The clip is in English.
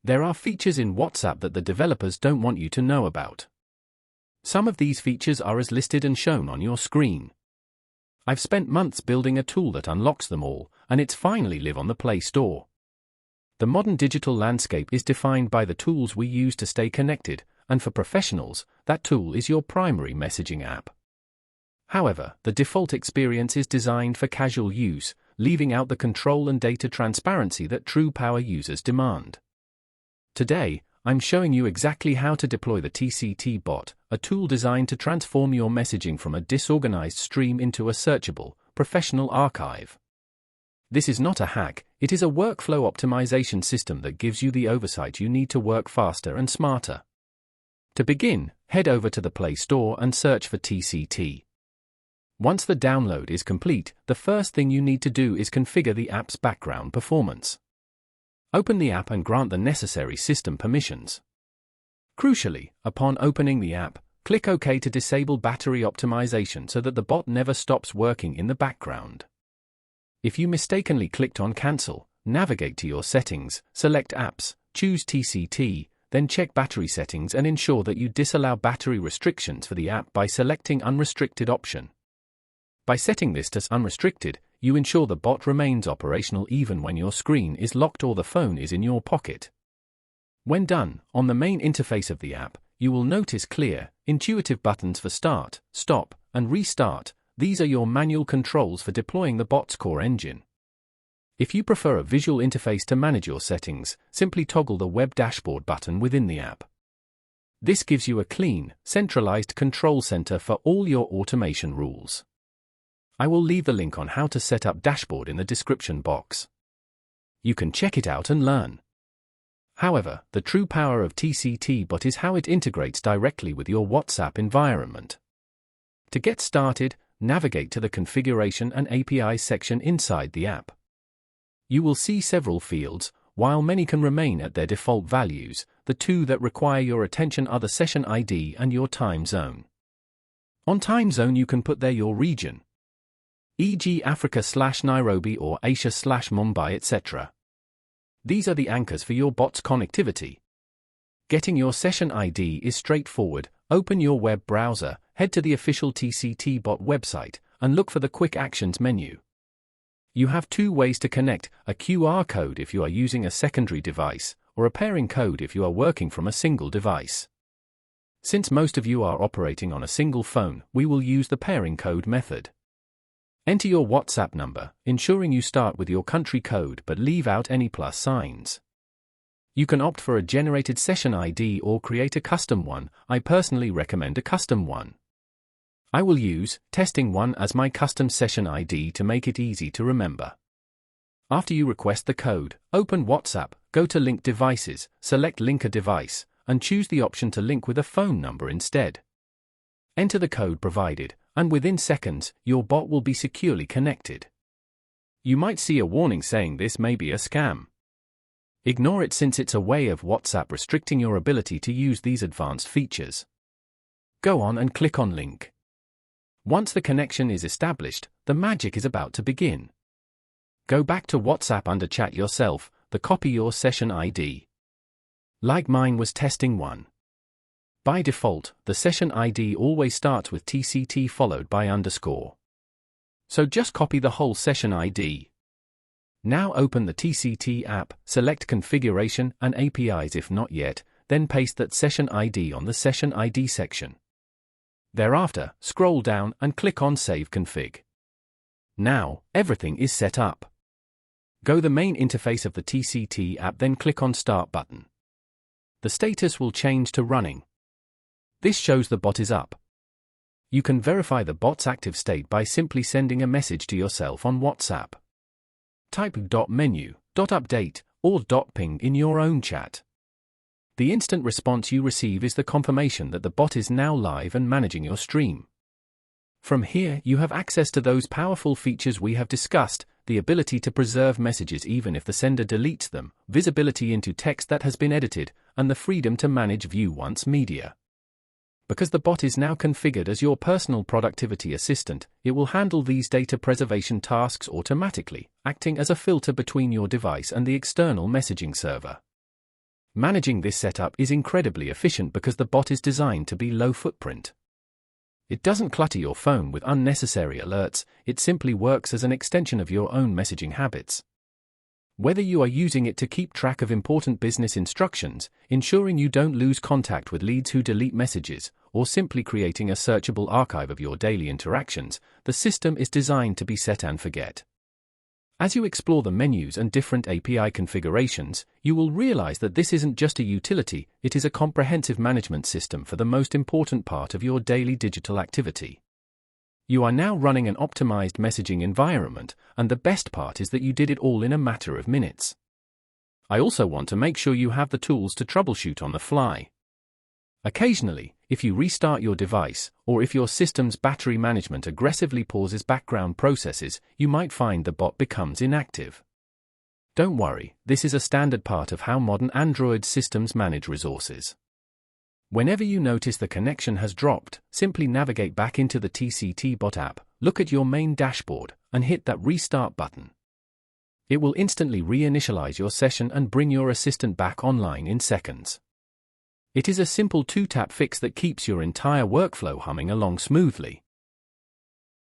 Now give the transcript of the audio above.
There are features in WhatsApp that the developers don't want you to know about. Some of these features are as listed and shown on your screen. I've spent months building a tool that unlocks them all, and it's finally live on the Play Store. The modern digital landscape is defined by the tools we use to stay connected, and for professionals, that tool is your primary messaging app. However, the default experience is designed for casual use, leaving out the control and data transparency that true power users demand. Today, I'm showing you exactly how to deploy the TCT Bot, a tool designed to transform your messaging from a disorganized stream into a searchable, professional archive. This is not a hack, it is a workflow optimization system that gives you the oversight you need to work faster and smarter. To begin, head over to the Play Store and search for TCT. Once the download is complete, the first thing you need to do is configure the app's background performance. Open the app and grant the necessary system permissions. Crucially, upon opening the app, click OK to disable battery optimization so that the bot never stops working in the background. If you mistakenly clicked on Cancel, navigate to your settings, select Apps, choose TCT, then check battery settings and ensure that you disallow battery restrictions for the app by selecting Unrestricted option. By setting this to Unrestricted, you ensure the bot remains operational even when your screen is locked or the phone is in your pocket. When done, on the main interface of the app, you will notice clear, intuitive buttons for Start, Stop, and Restart. These are your manual controls for deploying the bot's core engine. If you prefer a visual interface to manage your settings, simply toggle the Web Dashboard button within the app. This gives you a clean, centralized control center for all your automation rules. I will leave the link on how to set up Dashboard in the description box. You can check it out and learn. However, the true power of TCT Bot is how it integrates directly with your WhatsApp environment. To get started, navigate to the Configuration and APIs section inside the app. You will see several fields. While many can remain at their default values, the two that require your attention are the session ID and your time zone. On time zone you can put there your region, e.g. Africa/Nairobi or Asia/Mumbai, etc. These are the anchors for your bot's connectivity. Getting your session ID is straightforward. Open your web browser, head to the official TCT Bot website, and look for the Quick Actions menu. You have two ways to connect, a QR code if you are using a secondary device, or a pairing code if you are working from a single device. Since most of you are operating on a single phone, we will use the pairing code method. Enter your WhatsApp number, ensuring you start with your country code but leave out any plus signs. You can opt for a generated session ID or create a custom one. I personally recommend a custom one. I will use testing1 as my custom session ID to make it easy to remember. After you request the code, open WhatsApp, go to Link Devices, select Link a device, and choose the option to link with a phone number instead. Enter the code provided, and within seconds, your bot will be securely connected. You might see a warning saying this may be a scam. Ignore it since it's a way of WhatsApp restricting your ability to use these advanced features. Go on and click on link. Once the connection is established, the magic is about to begin. Go back to WhatsApp under Chat yourself, copy your session ID. Like mine was testing1. By default, the session ID always starts with TCT followed by _. So just copy the whole session ID. Now open the TCT app, select Configuration and APIs if not yet, then paste that session ID on the session ID section. Thereafter, scroll down and click on Save Config. Now, everything is set up. Go the main interface of the TCT app, then click on Start button. The status will change to running. This shows the bot is up. You can verify the bot's active state by simply sending a message to yourself on WhatsApp. Type .menu, .update, or .ping in your own chat. The instant response you receive is the confirmation that the bot is now live and managing your stream. From here, you have access to those powerful features we have discussed, the ability to preserve messages even if the sender deletes them, visibility into text that has been edited, and the freedom to manage view once media. Because the bot is now configured as your personal productivity assistant, it will handle these data preservation tasks automatically, acting as a filter between your device and the external messaging server. Managing this setup is incredibly efficient because the bot is designed to be low footprint. It doesn't clutter your phone with unnecessary alerts, it simply works as an extension of your own messaging habits. Whether you are using it to keep track of important business instructions, ensuring you don't lose contact with leads who delete messages, or simply creating a searchable archive of your daily interactions, the system is designed to be set and forget. As you explore the menus and different API configurations, you will realize that this isn't just a utility, it is a comprehensive management system for the most important part of your daily digital activity. You are now running an optimized messaging environment, and the best part is that you did it all in a matter of minutes. I also want to make sure you have the tools to troubleshoot on the fly. Occasionally, if you restart your device, or if your system's battery management aggressively pauses background processes, you might find the bot becomes inactive. Don't worry, this is a standard part of how modern Android systems manage resources. Whenever you notice the connection has dropped, simply navigate back into the TCT Bot app, look at your main dashboard, and hit that restart button. It will instantly reinitialize your session and bring your assistant back online in seconds. It is a simple two-tap fix that keeps your entire workflow humming along smoothly.